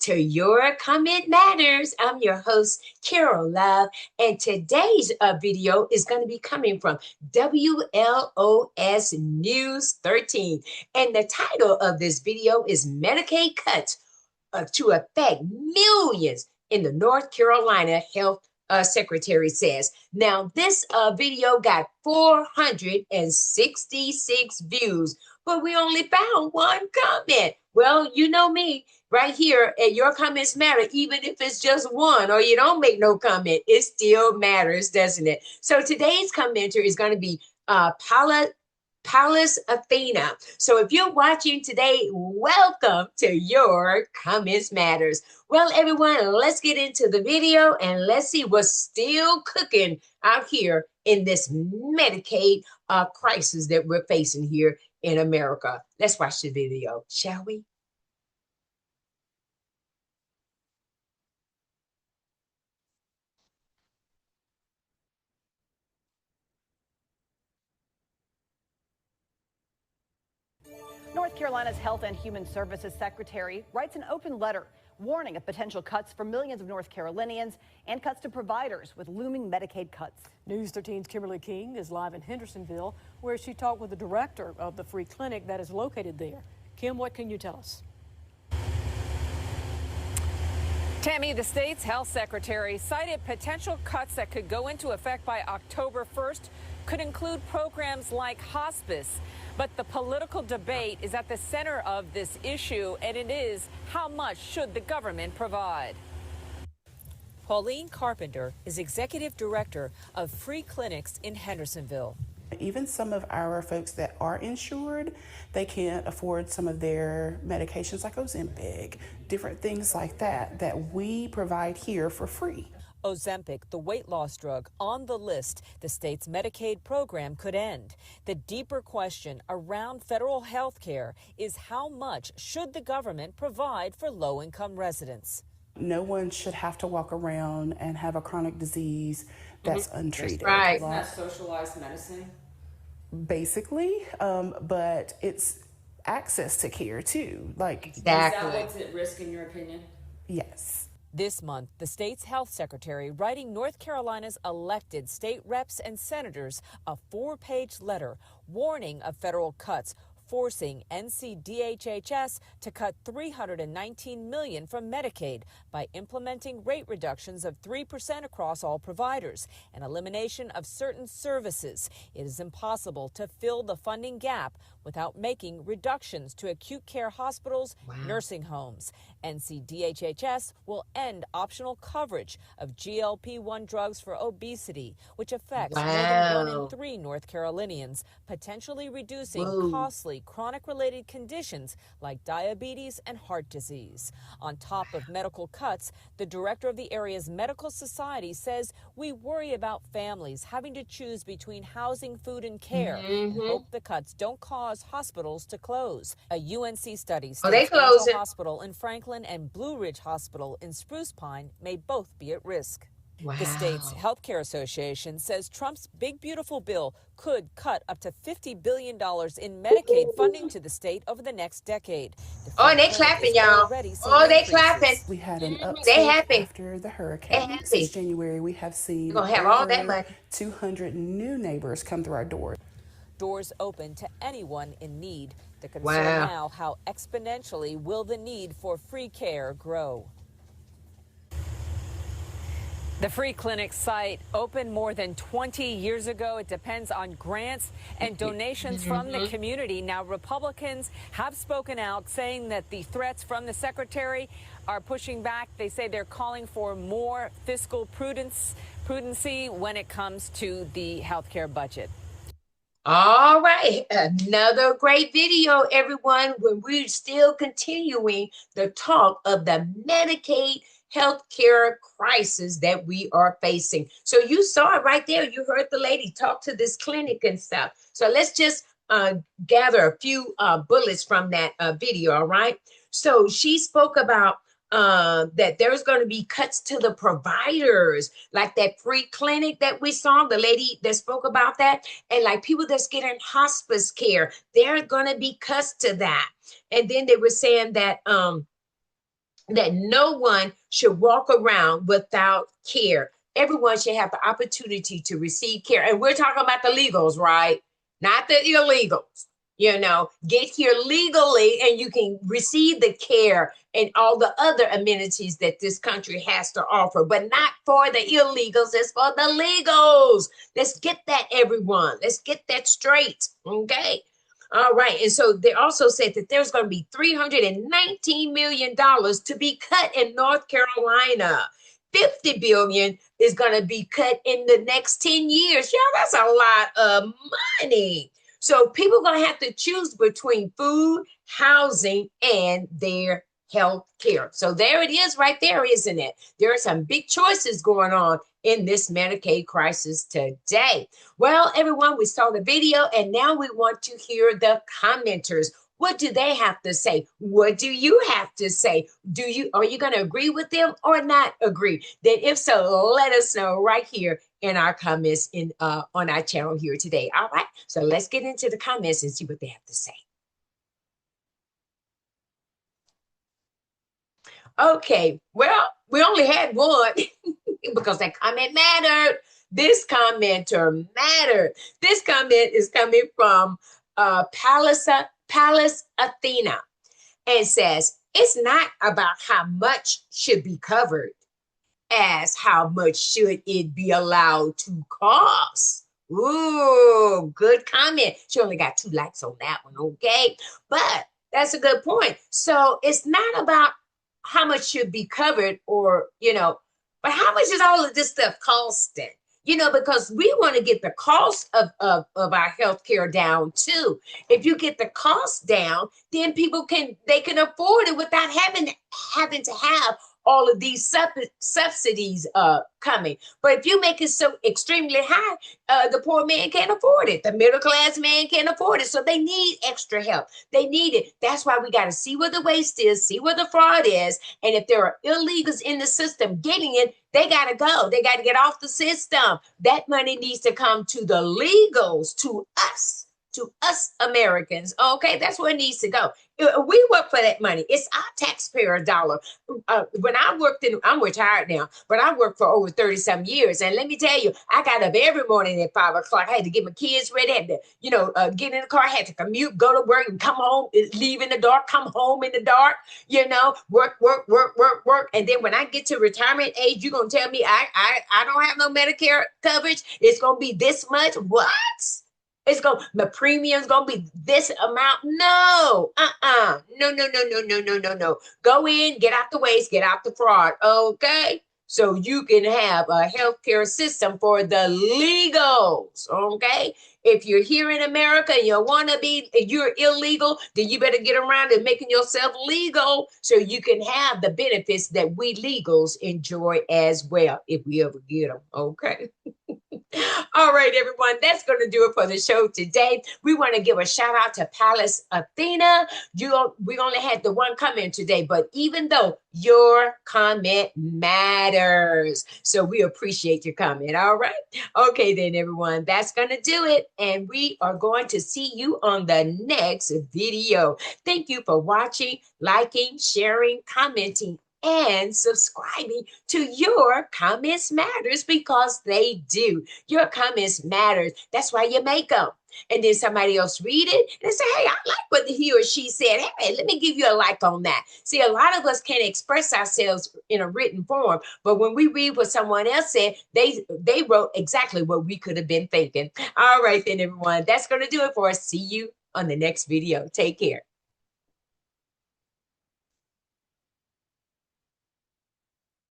to Your Comment Matters. I'm your host, Carol Love, and today's video is going to be coming from WLOS News 13. And the title of this video is Medicaid Cuts to Affect Millions in the North Carolina Health Secretary says. Now, this video got 466 views, but we only found one comment. Well, you know me, right here at Your Comments Matter, even if it's just one or you don't make no comment, it still matters, doesn't it? So today's commenter is going to be Palace Athena. So if you're watching today, welcome to Your Comments Matters. Well, everyone, let's get into the video and let's see what's still cooking out here in this Medicaid crisis that we're facing here in America. Let's watch the video, shall we? North Carolina's Health and Human Services Secretary writes an open letter warning of potential cuts for millions of North Carolinians and cuts to providers with looming Medicaid cuts. News 13's Kimberly King is live in Hendersonville, where she talked with the director of the free clinic that is located there. Kim, what can you tell us? Tammy, the state's health secretary cited potential cuts that could go into effect by October 1st, could include programs like hospice. But the political debate is at the center of this issue, and it is how much should the government provide? Pauline Carpenter is executive director of free clinics in Hendersonville. Even some of our folks that are insured, they can't afford some of their medications like Ozempic, different things like that, that we provide here for free. Ozempic, the weight loss drug on the list the state's Medicaid program could end. The deeper question around federal health care is how much should the government provide for low-income residents? No one should have to walk around and have a chronic disease that's untreated. That's right. Isn't that socialized medicine? Basically, but it's access to care too. Like, exactly. Is that what's at risk in your opinion? Yes. This month, the state's health secretary writing North Carolina's elected state reps and senators a 4-page letter warning of federal cuts, forcing NCDHHS to cut $319 million from Medicaid by implementing rate reductions of 3% across all providers and elimination of certain services. It is impossible to fill the funding gap without making reductions to acute care hospitals, nursing homes. NCDHHS will end optional coverage of GLP-1 drugs for obesity, which affects more than 1 in 3 North Carolinians, potentially reducing costly chronic-related conditions like diabetes and heart disease. On top of medical cuts, the director of the area's medical society says we worry about families having to choose between housing, food, and care, and hope the cuts don't cause hospitals to close. A UNC study states Angel Hospital in Franklin and Blue Ridge Hospital in Spruce Pine may both be at risk. The state's healthcare association says Trump's big, beautiful bill could cut up to $50 billion in Medicaid funding to the state over the next decade. Oh, they clapping, y'all. Oh, they clapping. We had an uptick after the hurricane. Since January, we have seen all that money. 200 new neighbors come through our door. Doors open to anyone in need. The concern now, how exponentially will the need for free care grow? The free clinic site opened more than 20 years ago. It depends on grants and donations from the community. Now, Republicans have spoken out saying that the threats from the secretary are pushing back. They say they're calling for more fiscal prudency when it comes to the health care budget. All right, another great video, everyone, when we're still continuing the talk of the Medicaid healthcare crisis that we are facing. So you saw it right there. You heard the lady talk to this clinic and stuff. So let's just gather a few bullets from that video, all right? So she spoke about that there's going to be cuts to the providers, like that free clinic that we saw, the lady that spoke about that, and like people that's getting hospice care, there are going to be cuts to that. And then they were saying that that no one should walk around without care. Everyone should have the opportunity to receive care. And we're talking about the legals, right? Not the illegals. You know, get here legally and you can receive the care and all the other amenities that this country has to offer, but not for the illegals. It's for the legals. Let's get that, everyone. Let's get that straight. Okay. All right. And so they also said that there's going to be $319 million to be cut in North Carolina. 50 billion is going to be cut in the next 10 years. Yeah, that's a lot of money. So people are going to have to choose between food, housing, and their health care. So there it is right there, isn't it? There are some big choices going on in this Medicaid crisis today. Well, everyone, we saw the video and now we want to hear the commenters. What do they have to say? What do you have to say? Are you going to agree with them or not agree? Then if so, let us know right here in our comments on our channel here today. All right. So let's get into the comments and see what they have to say. Okay. Well, we only had one because that comment mattered. This commenter mattered. This comment is coming from Palace Athena and says, it's not about how much should be covered as how much should it be allowed to cost. Ooh, good comment. She only got 2 likes on that one, okay? But that's a good point. So it's not about how much should be covered or, but how much is all of this stuff costing? Because we want to get the cost of our healthcare down too. If you get the cost down, then people can afford it without having to have all of these subsidies coming. But if you make it so extremely high, the poor man can't afford it. The middle class man can't afford it. So they need extra help. They need it. That's why we got to see where the waste is, see where the fraud is. And if there are illegals in the system getting it, they got to go. They got to get off the system. That money needs to come to the legals, to us Americans. Okay, that's where it needs to go. We work for that money. It's our taxpayer dollar. When I'm retired now, but I worked for over 30-some years. And let me tell you, I got up every morning at 5 o'clock. I had to get my kids ready, had to, get in the car, had to commute, go to work and come home, leave in the dark, come home in the dark, work. And then when I get to retirement age, you're going to tell me I don't have no Medicare coverage. It's going to be this much. What? My premium's gonna be this amount. No, no. Go in, get out the waste, get out the fraud. Okay. So you can have a healthcare system for the legals. Okay. If you're here in America and you're illegal, then you better get around and making yourself legal so you can have the benefits that we legals enjoy as well, if we ever get them. Okay. All right, everyone, that's going to do it for the show today. We want to give a shout out to Palace Athena. We only had the one comment today, but even though your comment matters, so we appreciate your comment. All right. Okay, then, everyone, that's going to do it. And we are going to see you on the next video. Thank you for watching, liking, sharing, commenting, and subscribing to Your Comments Matters, because they do. Your comments matters. That's why you make them. And then somebody else read it and say, hey, I like what he or she said. Hey, let me give you a like on that. See, a lot of us can't express ourselves in a written form, but when we read what someone else said, they wrote exactly what we could have been thinking. All right, then, everyone, that's going to do it for us. See you on the next video. Take care.